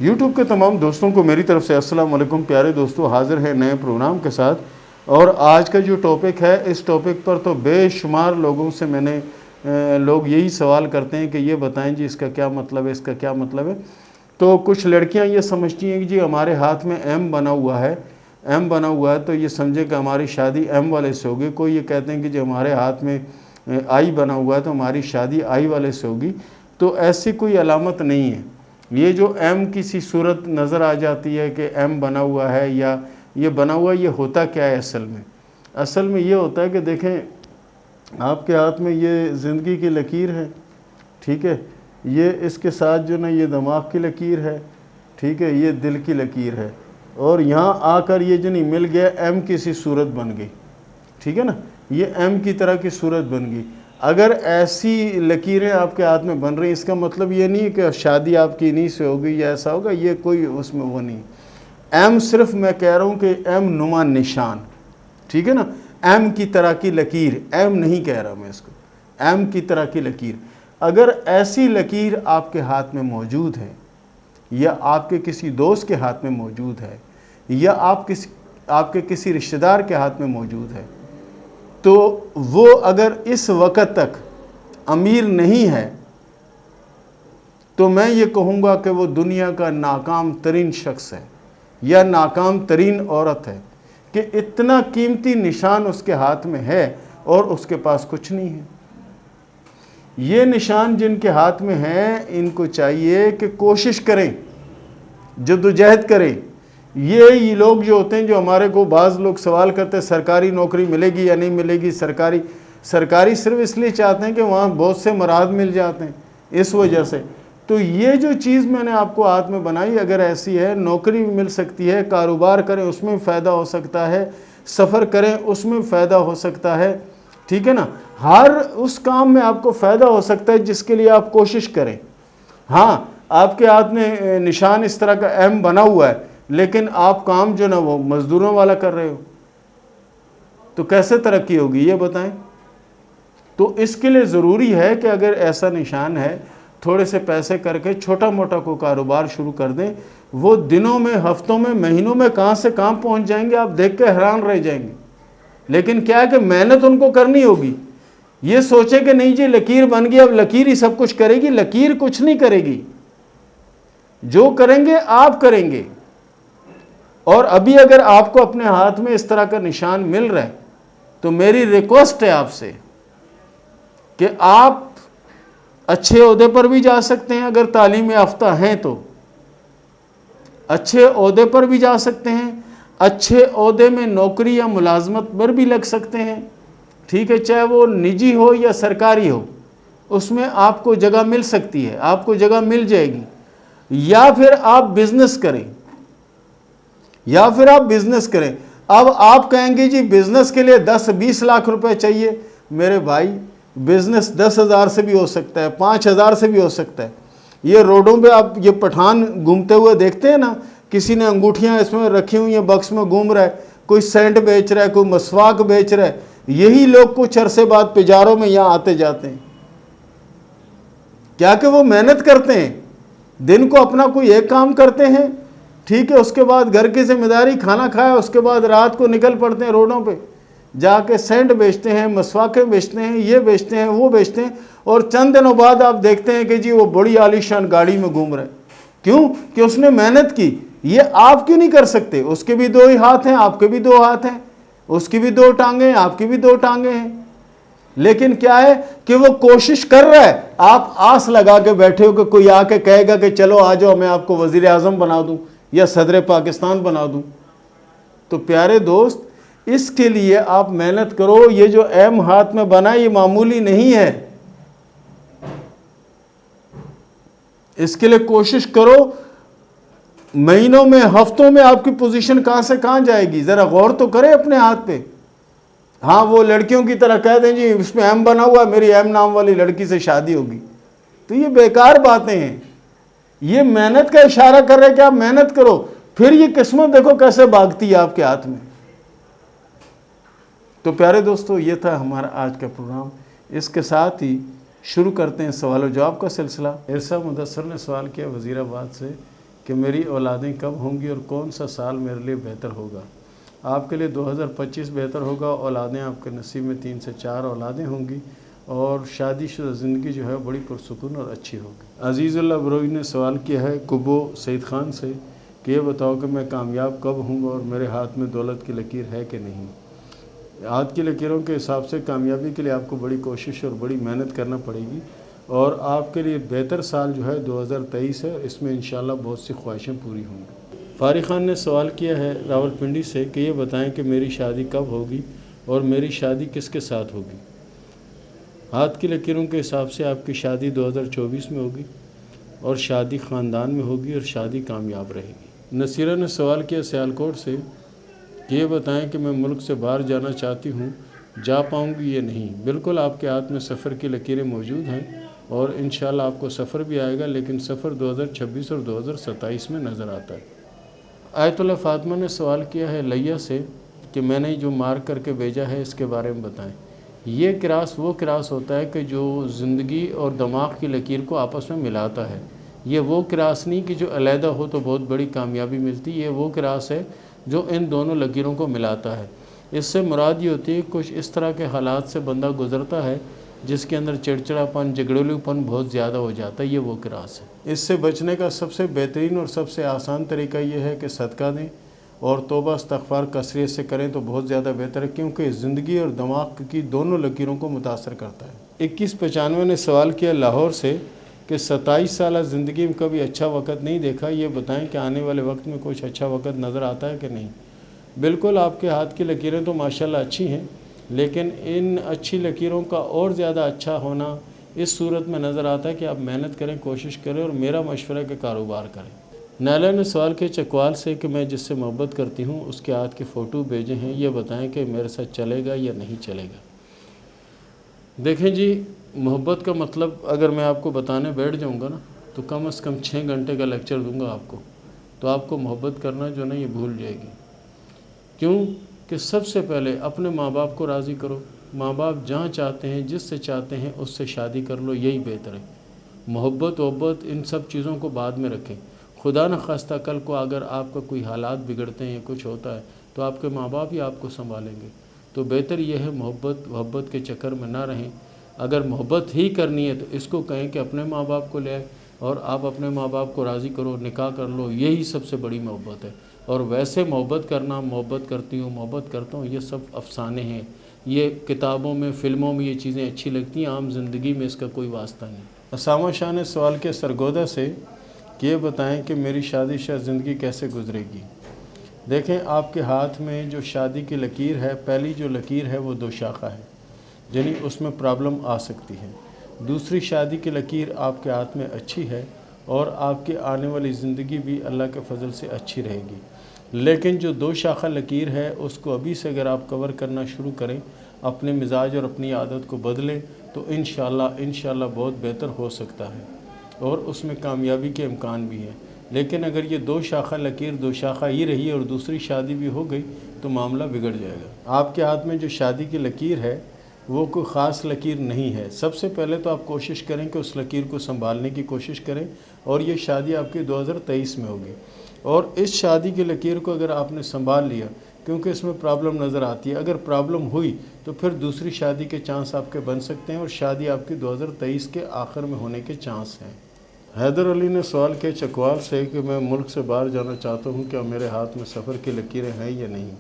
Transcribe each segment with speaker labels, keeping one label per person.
Speaker 1: YouTube کے تمام دوستوں کو میری طرف سے السلام علیکم۔ پیارے دوستو، حاضر ہے نئے پروگرام کے ساتھ، اور آج کا جو ٹاپک ہے، اس ٹاپک پر تو بے شمار لوگوں سے لوگ یہی سوال کرتے ہیں کہ یہ بتائیں جی اس کا کیا مطلب ہے، اس کا کیا مطلب ہے۔ تو کچھ لڑکیاں یہ سمجھتی ہیں کہ جی ہمارے ہاتھ میں ایم بنا ہوا ہے، تو یہ سمجھے کہ ہماری شادی ایم والے سے ہوگی۔ کوئی یہ کہتے ہیں کہ جی ہمارے ہاتھ میں آئی بنا ہوا ہے تو ہماری شادی آئی والے سے ہوگی۔ تو ایسی کوئی علامت نہیں ہے۔ یہ جو ایم کی سی صورت نظر آ جاتی ہے کہ ایم بنا ہوا ہے یا یہ بنا ہوا ہے، یہ ہوتا کیا ہے اصل میں یہ ہوتا ہے کہ دیکھیں، آپ کے ہاتھ میں یہ زندگی کی لکیر ہے، ٹھیک ہے، یہ اس کے ساتھ جو نا یہ دماغ کی لکیر ہے، ٹھیک ہے، یہ دل کی لکیر ہے، اور یہاں آ کر یہ جو نہیں مل گیا، ایم کی سی صورت بن گئی، ٹھیک ہے نا، یہ ایم کی طرح کی صورت بن گئی۔ اگر ایسی لکیریں آپ کے ہاتھ میں بن رہی ہیں، اس کا مطلب یہ نہیں ہے کہ شادی آپ کی انہی سے ہوگی یا ایسا ہوگا، یہ کوئی اس میں وہ نہیں۔ ایم صرف میں کہہ رہا ہوں کہ ایم نما نشان، ٹھیک ہے نا، ایم کی طرح کی لکیر، ایم نہیں کہہ رہا میں اس کو، ایم کی طرح کی لکیر۔ اگر ایسی لکیر آپ کے ہاتھ میں موجود ہے، یا آپ کے کسی دوست کے ہاتھ میں موجود ہے، یا آپ کے کسی رشتہ دار کے ہاتھ میں موجود ہے، تو وہ اگر اس وقت تک امیر نہیں ہے تو میں یہ کہوں گا کہ وہ دنیا کا ناکام ترین شخص ہے یا ناکام ترین عورت ہے، کہ اتنا قیمتی نشان اس کے ہاتھ میں ہے اور اس کے پاس کچھ نہیں ہے۔ یہ نشان جن کے ہاتھ میں ہیں، ان کو چاہیے کہ کوشش کریں، جدوجہد کریں۔ یہ لوگ جو ہوتے ہیں، جو ہمارے کو بعض لوگ سوال کرتے ہیں سرکاری نوکری ملے گی یا نہیں ملے گی، سرکاری صرف اس لیے چاہتے ہیں کہ وہاں بہت سے مراد مل جاتے ہیں، اس وجہ سے۔ تو یہ جو چیز میں نے آپ کو ہاتھ میں بنائی، اگر ایسی ہے، نوکری بھی مل سکتی ہے، کاروبار کریں اس میں فائدہ ہو سکتا ہے، سفر کریں اس میں فائدہ ہو سکتا ہے، ٹھیک ہے نا، ہر اس کام میں آپ کو فائدہ ہو سکتا ہے جس کے لیے آپ کوشش کریں۔ ہاں، آپ کے ہاتھ میں نشان اس طرح کا ایم بنا ہوا ہے، لیکن آپ کام جو نا وہ مزدوروں والا کر رہے ہو، تو کیسے ترقی ہوگی یہ بتائیں۔ تو اس کے لیے ضروری ہے کہ اگر ایسا نشان ہے، تھوڑے سے پیسے کر کے چھوٹا موٹا کوئی کاروبار شروع کر دیں۔ وہ دنوں میں، ہفتوں میں، مہینوں میں کہاں سے کہاں پہنچ جائیں گے، آپ دیکھ کے حیران رہ جائیں گے۔ لیکن کیا ہے کہ محنت ان کو کرنی ہوگی۔ یہ سوچے کہ نہیں جی لکیر بن گئی، اب لکیر ہی سب کچھ کرے گی، لکیر کچھ نہیں کرے گی۔ جو کریں گے آپ کریں گے۔ اور ابھی اگر آپ کو اپنے ہاتھ میں اس طرح کا نشان مل رہا ہے تو میری ریکویسٹ ہے آپ سے کہ آپ اچھے عہدے پر بھی جا سکتے ہیں، اگر تعلیم یافتہ ہیں تو اچھے عہدے پر بھی جا سکتے ہیں، اچھے عہدے میں نوکری یا ملازمت پر بھی لگ سکتے ہیں، ٹھیک ہے، چاہے وہ نجی ہو یا سرکاری ہو، اس میں آپ کو جگہ مل سکتی ہے، آپ کو جگہ مل جائے گی۔ یا پھر آپ بزنس کریں۔ اب آپ کہیں گے جی بزنس کے لیے 10-20 لاکھ روپے چاہیے۔ میرے بھائی، بزنس 10,000 سے بھی ہو سکتا ہے، 5,000 سے بھی ہو سکتا ہے۔ یہ روڈوں پہ آپ یہ پٹھان گھومتے ہوئے دیکھتے ہیں نا، کسی نے انگوٹھیاں اس میں رکھی ہوئی ہیں، بکس میں گھوم رہا ہے، کوئی سینٹ بیچ رہا ہے، کوئی مسواک بیچ رہا ہے۔ یہی لوگ کچھ عرصے بعد پجاروں میں یہاں آتے جاتے ہیں، کیا کہ وہ محنت کرتے ہیں، دن کو اپنا کوئی ایک کام کرتے ہیں، ٹھیک ہے، اس کے بعد گھر کی ذمہ داری، کھانا کھایا، اس کے بعد رات کو نکل پڑتے ہیں روڈوں پہ، جا کے سینٹ بیچتے ہیں، مسواکیں بیچتے ہیں، یہ بیچتے ہیں، وہ بیچتے ہیں، اور چند دنوں بعد آپ دیکھتے ہیں کہ جی وہ بڑی عالیشان گاڑی میں گھوم رہے ہیں۔ کیوں؟ کہ اس نے محنت کی۔ یہ آپ کیوں نہیں کر سکتے؟ اس کے بھی 2 ہی ہاتھ ہیں، آپ کے بھی 2 ہاتھ ہیں، اس کی بھی 2 ٹانگیں ہیں، آپ کی بھی 2 ٹانگیں ہیں۔ لیکن کیا ہے کہ وہ کوشش کر رہا ہے، آپ آس لگا کے بیٹھے ہو کہ کوئی آ کے کہے گا کہ چلو آ جاؤ، میں آپ کو وزیر اعظم بنا دوں یا صدر پاکستان بنا دوں۔ تو پیارے دوست، اس کے لیے آپ محنت کرو۔ یہ جو ایم ہاتھ میں بنا، یہ معمولی نہیں ہے۔ اس کے لیے کوشش کرو۔ مہینوں میں، ہفتوں میں آپ کی پوزیشن کہاں سے کہاں جائے گی، ذرا غور تو کریں اپنے ہاتھ پہ۔ ہاں، وہ لڑکیوں کی طرح کہہ دیں جی اس میں ایم بنا ہوا ہے، میری ایم نام والی لڑکی سے شادی ہوگی، تو یہ بیکار باتیں ہیں۔ یہ محنت کا اشارہ کر رہے کہ آپ محنت کرو، پھر یہ قسمت دیکھو کیسے بھاگتی ہے آپ کے ہاتھ میں۔ تو پیارے دوستو، یہ تھا ہمارا آج کا پروگرام۔ اس کے ساتھ ہی شروع کرتے ہیں سوال و جواب کا سلسلہ۔ ارسا مدثر نے سوال کیا وزیر آباد سے کہ میری اولادیں کب ہوں گی اور کون سا سال میرے لیے بہتر ہوگا۔ آپ کے لیے 2025 بہتر ہوگا، اولادیں آپ کے نصیب میں 3 سے 4 اولادیں ہوں گی اور شادی شدہ زندگی جو ہے بڑی پرسکون اور اچھی ہوگی۔ عزیز اللہ بروئی نے سوال کیا ہے کبو سعید خان سے کہ یہ بتاؤ کہ میں کامیاب کب ہوں گا اور میرے ہاتھ میں دولت کی لکیر ہے کہ نہیں۔ ہاتھ کی لکیروں کے حساب سے کامیابی کے لیے آپ کو بڑی کوشش اور بڑی محنت کرنا پڑے گی، اور آپ کے لیے بہتر سال جو ہے 2023 ہے، اس میں انشاءاللہ بہت سی خواہشیں پوری ہوں گی۔ فارغ خان نے سوال کیا ہے راولپنڈی سے کہ یہ بتائیں کہ میری شادی کب ہوگی اور میری شادی کس کے ساتھ ہوگی۔ ہاتھ کی لکیروں کے حساب سے آپ کی شادی 2024 میں ہوگی اور شادی خاندان میں ہوگی اور شادی کامیاب رہے گی۔ نصیرہ نے سوال کیا سیالکوٹ سے کہ یہ بتائیں کہ میں ملک سے باہر جانا چاہتی ہوں، جا پاؤں گی یا نہیں۔ بالکل آپ کے ہاتھ میں سفر کی لکیریں موجود ہیں اور انشاءاللہ آپ کو سفر بھی آئے گا، لیکن سفر 2026 اور 2027 میں نظر آتا ہے۔ آیت اللہ فاطمہ نے سوال کیا ہے لیا سے کہ میں نے جو مارک کر کے بھیجا ہے اس کے بارے میں بتائیں۔ یہ کراس وہ کراس ہوتا ہے کہ جو زندگی اور دماغ کی لکیر کو آپس میں ملاتا ہے۔ یہ وہ کراس نہیں کہ جو علیحدہ ہو تو بہت بڑی کامیابی ملتی، یہ وہ کراس ہے جو ان دونوں لکیروں کو ملاتا ہے۔ اس سے مراد یہ ہوتی ہے کہ کچھ اس طرح کے حالات سے بندہ گزرتا ہے جس کے اندر چڑچڑا پن، جھگڑیلو پن بہت زیادہ ہو جاتا ہے، یہ وہ کراس ہے۔ اس سے بچنے کا سب سے بہترین اور سب سے آسان طریقہ یہ ہے کہ صدقہ دیں اور توبہ استغفار کثرت سے کریں تو بہت زیادہ بہتر ہے، کیونکہ زندگی اور دماغ کی دونوں لکیروں کو متاثر کرتا ہے۔ 2195 نے سوال کیا لاہور سے کہ 27 سالہ زندگی میں کبھی اچھا وقت نہیں دیکھا، یہ بتائیں کہ آنے والے وقت میں کچھ اچھا وقت نظر آتا ہے کہ نہیں۔ بالکل آپ کے ہاتھ کی لکیریں تو ماشاءاللہ اچھی ہیں، لیکن ان اچھی لکیروں کا اور زیادہ اچھا ہونا اس صورت میں نظر آتا ہے کہ آپ محنت کریں، کوشش کریں اور میرا مشورہ ہے کہ کاروبار کریں۔ نیلا نے سوال کیا چکوال سے کہ میں جس سے محبت کرتی ہوں اس کے ہاتھ کی فوٹو بھیجے ہیں، یہ بتائیں کہ میرے ساتھ چلے گا یا نہیں چلے گا۔ دیکھیں جی، محبت کا مطلب اگر میں آپ کو بتانے بیٹھ جاؤں گا نا تو کم از کم 6 گھنٹے کا لیکچر دوں گا آپ کو، تو آپ کو محبت کرنا جو نا یہ بھول جائے گی۔ کیوں کہ سب سے پہلے اپنے ماں باپ کو راضی کرو، ماں باپ جہاں چاہتے ہیں جس سے چاہتے ہیں اس سے شادی کر لو، یہی بہتر ہے۔ محبت ان سب چیزوں کو بعد میں رکھیں۔ خدا نخواستہ کل کو اگر آپ کا کوئی حالات بگڑتے ہیں، کچھ ہوتا ہے تو آپ کے ماں باپ ہی آپ کو سنبھالیں گے۔ تو بہتر یہ ہے محبت کے چکر میں نہ رہیں۔ اگر محبت ہی کرنی ہے تو اس کو کہیں کہ اپنے ماں باپ کو لے آئے اور آپ اپنے ماں باپ کو راضی کرو، نکاح کر لو، یہی سب سے بڑی محبت ہے۔ اور ویسے محبت کرنا، محبت کرتی ہوں، محبت کرتا ہوں، یہ سب افسانے ہیں، یہ کتابوں میں، فلموں میں یہ چیزیں اچھی لگتی ہیں، عام زندگی میں اس کا کوئی واسطہ نہیں۔ اسامہ شاہ نے سوال کیا سرگودا سے کہ یہ بتائیں کہ میری شادی شدہ زندگی کیسے گزرے گی۔ دیکھیں آپ کے ہاتھ میں جو شادی کی لکیر ہے، پہلی جو لکیر ہے وہ 2 شاخہ ہے، یعنی اس میں پرابلم آ سکتی ہے۔ دوسری شادی کی لکیر آپ کے ہاتھ میں اچھی ہے اور آپ کی آنے والی زندگی بھی اللہ کے فضل سے اچھی رہے گی، لیکن جو 2 شاخہ لکیر ہے اس کو ابھی سے اگر آپ کور کرنا شروع کریں، اپنے مزاج اور اپنی عادت کو بدلیں تو انشاءاللہ بہت بہتر ہو سکتا ہے اور اس میں کامیابی کے امکان بھی ہے۔ لیکن اگر یہ 2 شاخہ لکیر 2 شاخہ ہی رہی اور دوسری شادی بھی ہو گئی تو معاملہ بگڑ جائے گا۔ آپ کے ہاتھ میں جو شادی کی لکیر ہے وہ کوئی خاص لکیر نہیں ہے۔ سب سے پہلے تو آپ کوشش کریں کہ اس لکیر کو سنبھالنے کی کوشش کریں، اور یہ شادی آپ کی 2023 میں ہوگی۔ اور اس شادی کی لکیر کو اگر آپ نے سنبھال لیا، کیونکہ اس میں پرابلم نظر آتی ہے، اگر پرابلم ہوئی تو پھر دوسری شادی کے چانس آپ کے بن سکتے ہیں اور شادی آپ کی 2023 کے آخر میں ہونے کے چانس ہیں۔ حیدر علی نے سوال کیا چکوال سے کہ میں ملک سے باہر جانا چاہتا ہوں، کیا میرے ہاتھ میں سفر کی لکیریں ہیں یا نہیں۔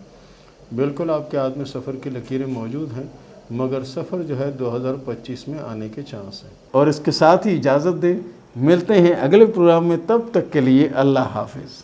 Speaker 1: بالکل آپ کے ہاتھ میں سفر کی لکیریں موجود ہیں، مگر سفر جو ہے 2025 میں آنے کے چانس ہیں۔ اور اس کے ساتھ ہی اجازت دیں، ملتے ہیں اگلے پروگرام میں، تب تک کے لیے اللہ حافظ۔